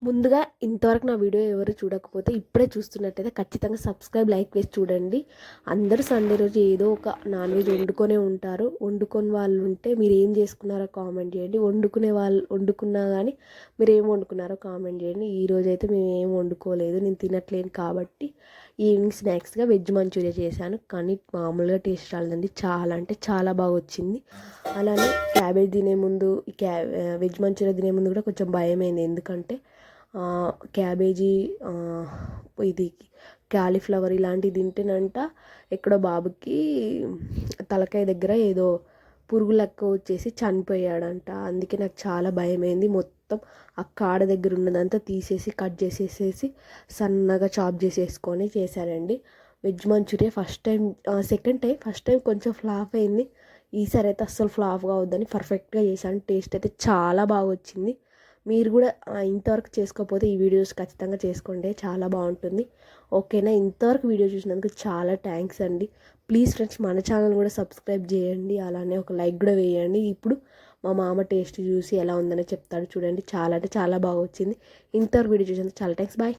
ముందుగా ఇంతవరకు నా వీడియో ఎవరు చూడకపోతే ఇప్పుడే చూస్తున్నట్టయితే ఖచ్చితంగా సబ్స్క్రైబ్ లైక్ వేసి చూడండి. అందరూ సండే రోజు ఏదో ఒక నాన్ వెజ్ వండుకొనే ఉంటారు. వండుకొని వాళ్ళు ఉంటే మీరు ఏం చేసుకున్నారో కామెంట్ చేయండి. వండుకున్నా కానీ మీరు ఏం వండుకున్నారో కామెంట్ చేయండి. ఈరోజు అయితే మేము ఏం వండుకోలేదు, నేను తినట్లేను కాబట్టి ఈవినింగ్ స్నాక్స్గా వెజ్ మంచూరియా చేశాను. కానీ మామూలుగా టేస్ట్ రాలేదండి, చాలా అంటే చాలా బాగా వచ్చింది. అలానే క్యాబేజ్ తినే ముందు వెజ్ మంచూరియా తినే ముందు కూడా కొంచెం భయమైంది. ఎందుకంటే క్యాబేజీ ఇది క్యాలీఫ్లవర్ ఇలాంటివి తింటేనంట ఎక్కడో బాబుకి తలకాయ దగ్గర ఏదో పురుగు లెక్క వచ్చేసి చనిపోయాడంట. అందుకే నాకు చాలా భయమైంది. మొత్తం ఆ కాడ దగ్గర ఉన్నదంతా తీసేసి కట్ చేసేసేసి సన్నగా చాప్ చేసేసుకొని చేశానండి veg Manchuria. Second time first time కొంచెం ఫ్లాప్ అయింది. ఈసారి అయితే అస్సలు ఫ్లాప్ కావద్దని పర్ఫెక్ట్గా చేశాను. టేస్ట్ అయితే చాలా బాగా వచ్చింది. మీరు కూడా ఇంతవరకు చేసుకోకపోతే ఈ వీడియోస్ ఖచ్చితంగా చేసుకోండి, చాలా బాగుంటుంది. ఓకేనా? ఇంతవరకు వీడియో చూసినందుకు చాలా థ్యాంక్స్ అండి. ప్లీజ్ ఫ్రెండ్స్, మన ఛానల్ కూడా సబ్స్క్రైబ్ చేయండి, అలానే ఒక లైక్ కూడా వేయండి. ఇప్పుడు మా మామ టేస్ట్ చూసి ఎలా ఉందని చెప్తాడు చూడండి. చాలా అంటే చాలా బాగా వచ్చింది. ఇంతవరకు వీడియో చూసినందుకు చాలా థ్యాంక్స్. బాయ్.